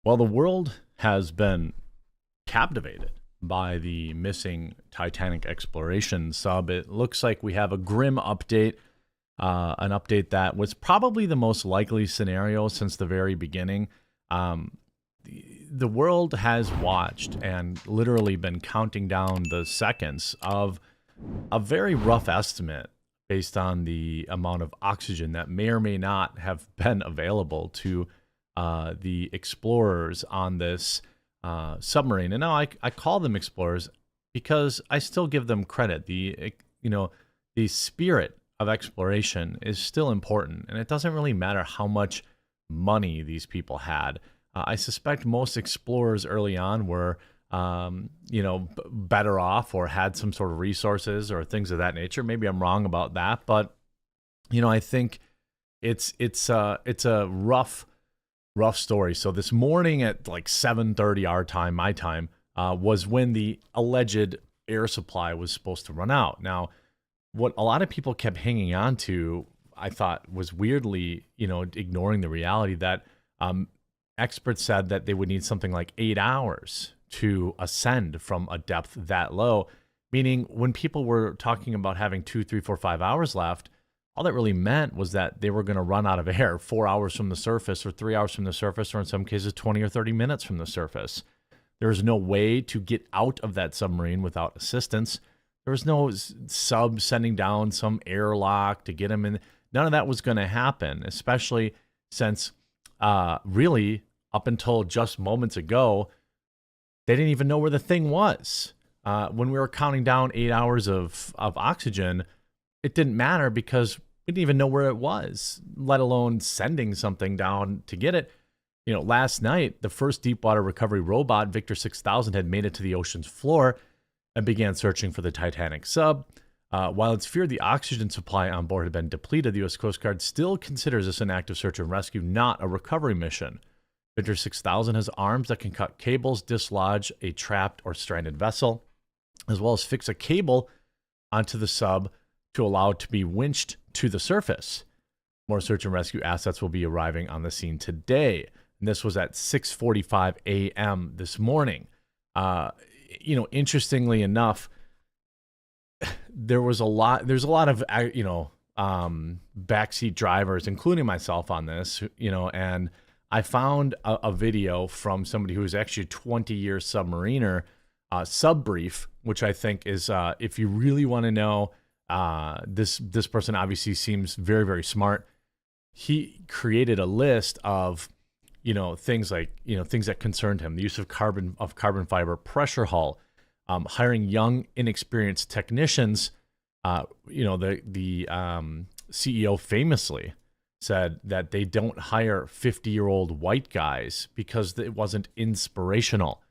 Well, the world has been captivated by the missing Titanic exploration sub. It looks like we have a grim update, an update that was probably the most likely scenario since the very beginning. The world has watched and literally been counting down the seconds of a very rough estimate based on the amount of oxygen that may or may not have been available to the explorers on this submarine. And now I call them explorers because I still give them credit. The spirit of exploration is still important, and it doesn't really matter how much money these people had. I suspect most explorers early on were better off or had some sort of resources or things of that nature. Maybe I'm wrong about that, but I think it's a rough story. So this morning at like 7:30 our time, my time, was when the alleged air supply was supposed to run out. Now, what a lot of people kept hanging on to, I thought, was weirdly, ignoring the reality that experts said that they would need something like 8 hours to ascend from a depth that low. Meaning, when people were talking about having 2, 3, 4, 5 hours left, all that really meant was that they were going to run out of air 4 hours from the surface or 3 hours from the surface, or in some cases 20 or 30 minutes from the surface. There was no way to get out of that submarine without assistance. There was no sub sending down some airlock to get them in. None of that was going to happen, especially since really up until just moments ago, they didn't even know where the thing was. When we were counting down 8 hours of oxygen, it didn't matter because we didn't even know where it was, let alone sending something down to get it. Last night, the first deep water recovery robot, Victor 6000, had made it to the ocean's floor and began searching for the Titanic sub. While it's feared the oxygen supply on board had been depleted, the U.S. Coast Guard still considers this an active search and rescue, not a recovery mission. Victor 6000 has arms that can cut cables, dislodge a trapped or stranded vessel, as well as fix a cable onto the sub to allow it to be winched to the surface. More search and rescue assets will be arriving on the scene today. And this was at 6:45 a.m. this morning. Interestingly enough, there's a lot of backseat drivers, including myself, on this, and I found a video from somebody who is actually a 20-year submariner, Subbrief, which I think is, if you really want to know, this person obviously seems very, very smart. He created a list of, things like, things that concerned him: the use of carbon fiber, pressure hull, hiring young, inexperienced technicians. The CEO famously said that they don't hire 50-year-old white guys because it wasn't inspirational.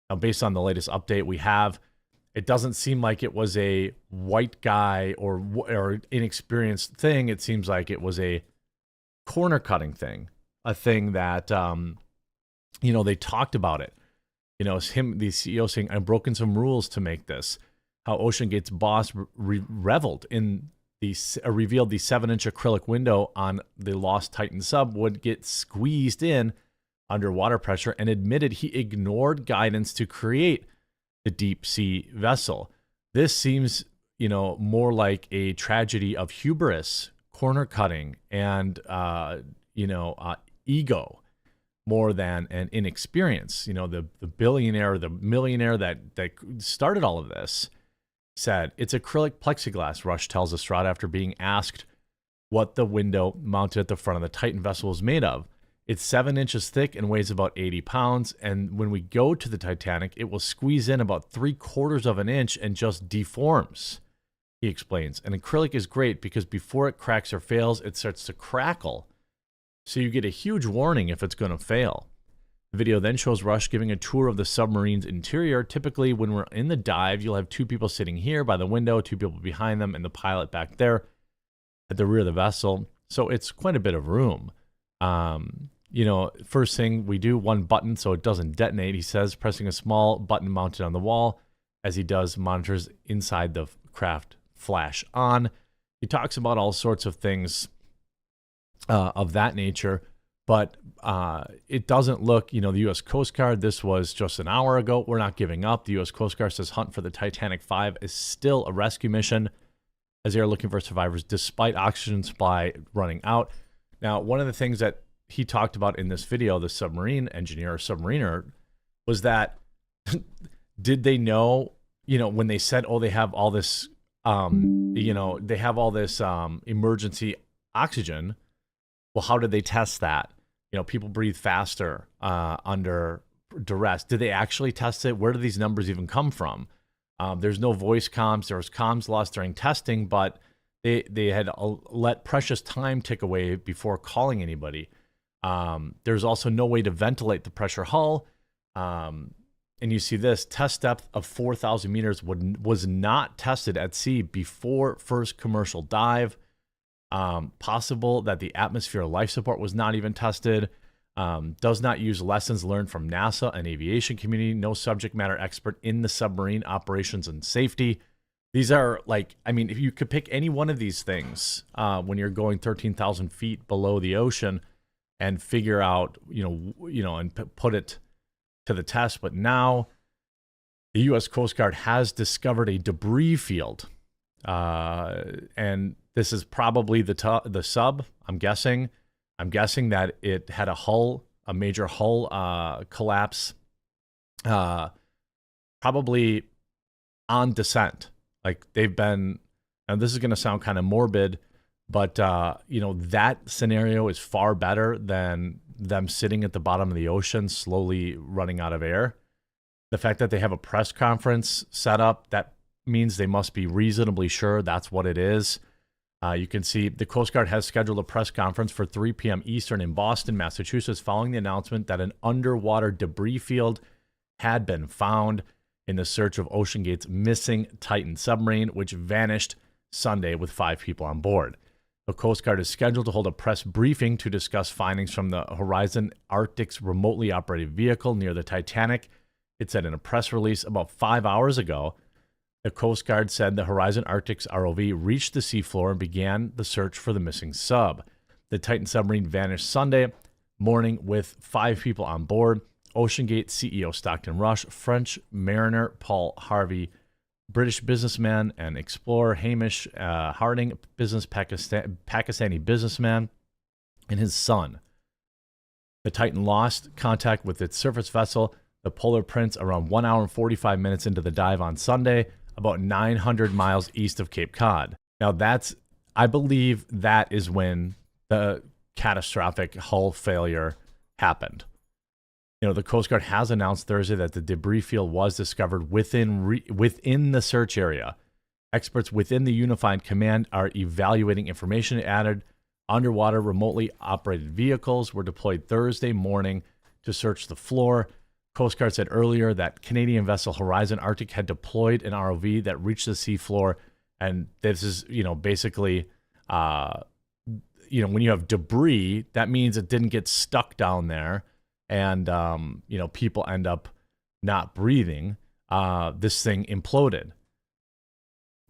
Now, based on the latest update we have, it doesn't seem like it was a white guy or inexperienced thing. It seems like it was a corner cutting thing, a thing that, they talked about it. It's him, the CEO, saying, "I've broken some rules to make this." How OceanGate's boss reveled in revealed the 7-inch acrylic window on the lost Titan sub would get squeezed in under water pressure, and admitted he ignored guidance to create the deep sea vessel. This seems, more like a tragedy of hubris, corner cutting, and ego, more than an inexperience. The billionaire, the millionaire that started all of this said, "It's acrylic plexiglass," Rush tells Estrada after being asked what the window mounted at the front of the Titan vessel was made of. "It's 7 inches thick and weighs about 80 pounds. And when we go to the Titanic, it will squeeze in about 3/4 of an inch and just deforms," he explains. "And acrylic is great because before it cracks or fails, it starts to crackle. So you get a huge warning if it's going to fail." The video then shows Rush giving a tour of the submarine's interior. "Typically, when we're in the dive, you'll have 2 people sitting here by the window, 2 people behind them, and the pilot back there at the rear of the vessel. So it's quite a bit of room. First thing we do, 1 button so it doesn't detonate," he says, pressing a small button mounted on the wall. As he does, monitors inside the craft flash on. He talks about all sorts of things of that nature. but it doesn't look, the U.S. Coast Guard, this was just an hour ago. We're not giving up. The U.S. Coast Guard says hunt for the Titanic 5 is still a rescue mission as they are looking for survivors despite oxygen supply running out. Now, one of the things that he talked about in this video, the submarine engineer or submariner, was that did they know, when they said, oh, they have all this, they have all this emergency oxygen. Well, how did they test that? People breathe faster under duress. Did they actually test it? Where do these numbers even come from? There's no voice comms. There was comms lost during testing, but they had let precious time tick away before calling anybody. There's also no way to ventilate the pressure hull. And you see this test depth of 4,000 meters was not tested at sea before first commercial dive. Possible that the atmosphere life support was not even tested. Does not use lessons learned from NASA and aviation community. No subject matter expert in the submarine operations and safety. These are if you could pick any one of these things when you're going 13,000 feet below the ocean and figure out, and put it to the test. But now the U.S. Coast Guard has discovered a debris field. And this is probably the sub, I'm guessing. I'm guessing that it had a major hull collapse, probably on descent. They've been, and this is going to sound kind of morbid, but that scenario is far better than them sitting at the bottom of the ocean, slowly running out of air. The fact that they have a press conference set up, that means they must be reasonably sure that's what it is. You can see the Coast Guard has scheduled a press conference for 3 p.m. Eastern in Boston, Massachusetts, following the announcement that an underwater debris field had been found in the search of OceanGate's missing Titan submarine, which vanished Sunday with 5 people on board. The Coast Guard is scheduled to hold a press briefing to discuss findings from the Horizon Arctic's remotely operated vehicle near the Titanic. It said in a press release about 5 hours ago. The Coast Guard said the Horizon Arctic's ROV reached the seafloor and began the search for the missing sub. The Titan submarine vanished Sunday morning with 5 people on board. OceanGate CEO Stockton Rush, French mariner Paul Harvey, British businessman and explorer Hamish Harding, Pakistani businessman, and his son. The Titan lost contact with its surface vessel, the Polar Prince, around 1 hour and 45 minutes into the dive on Sunday, about 900 miles east of Cape Cod. Now I believe that is when the catastrophic hull failure happened. The Coast Guard has announced Thursday that the debris field was discovered within the search area. Experts within the Unified Command are evaluating information added. Underwater remotely operated vehicles were deployed Thursday morning to search the floor. Coast Guard said earlier that Canadian vessel Horizon Arctic had deployed an ROV that reached the seafloor. And this is, basically, when you have debris, that means it didn't get stuck down there. And, people end up not breathing. This thing imploded.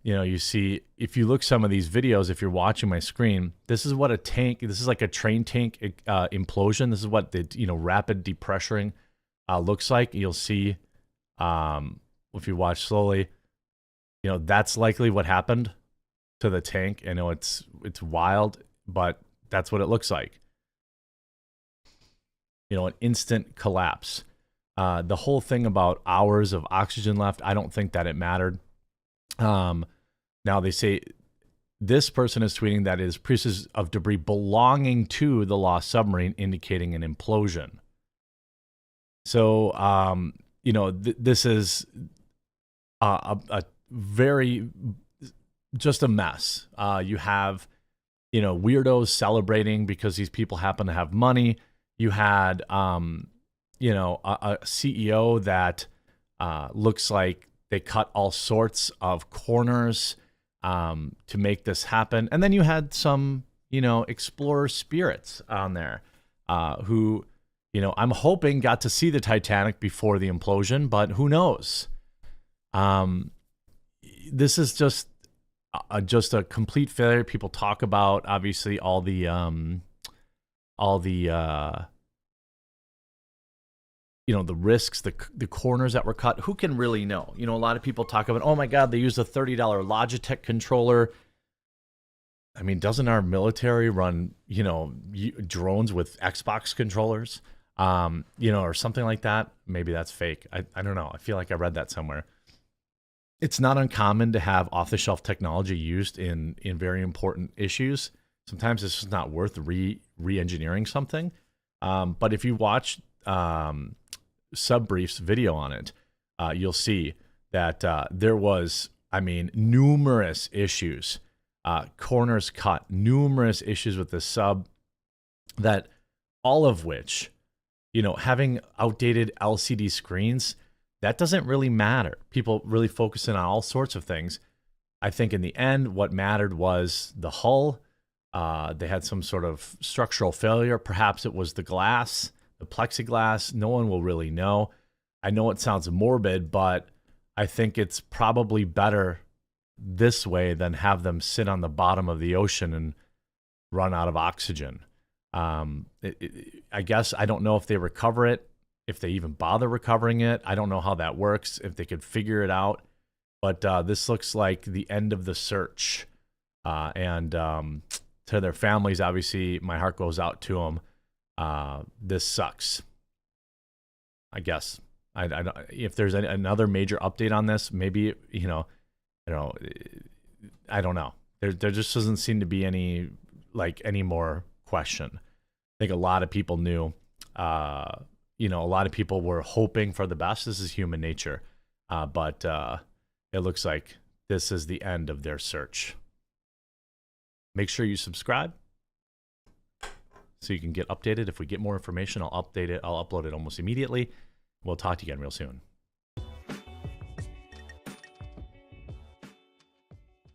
You see, if you look some of these videos, if you're watching my screen, this is what this is like a train tank implosion. This is what the, rapid depressuring looks like. You'll see, if you watch slowly, that's likely what happened to the tank. I know it's wild, but that's what it looks like. An instant collapse. The whole thing about hours of oxygen left, I don't think that it mattered. Now they say this person is tweeting that it is pieces of debris belonging to the lost submarine, indicating an implosion. So, this is a very, just a mess. You have, weirdos celebrating because these people happen to have money. You had, a CEO that looks like they cut all sorts of corners to make this happen. And then you had some, explorer spirits on there who, I'm hoping got to see the Titanic before the implosion, but who knows? This is just a complete failure. People talk about, obviously, all the all the the risks, the corners that were cut. Who can really know? A lot of people talk about, oh my God, they used a $30 Logitech controller. I mean, doesn't our military run, drones with Xbox controllers, or something like that? Maybe that's fake. I don't know. I feel like I read that somewhere. It's not uncommon to have off-the-shelf technology used in very important issues. Sometimes it's just not worth re-engineering something. But if you watch Subbrief's video on it, you'll see that there was, numerous issues, corners cut, numerous issues with the sub, that all of which, having outdated LCD screens, that doesn't really matter. People really focusing on all sorts of things. I think in the end, what mattered was the hull. They had some sort of structural failure. Perhaps it was the glass, the plexiglass. No one will really know. I know it sounds morbid, but I think it's probably better this way than have them sit on the bottom of the ocean and run out of oxygen. I guess I don't know if they recover it, if they even bother recovering it. I don't know how that works, if they could figure it out. But this looks like the end of the search. And to their families, obviously, my heart goes out to them. This sucks. I guess. I don't, if there's another major update on this, maybe, I don't know. There just doesn't seem to be any more question. I think a lot of people knew. A lot of people were hoping for the best. This is human nature. But it looks like this is the end of their search. Make sure you subscribe so you can get updated. If we get more information, I'll update it. I'll upload it almost immediately. We'll talk to you again real soon.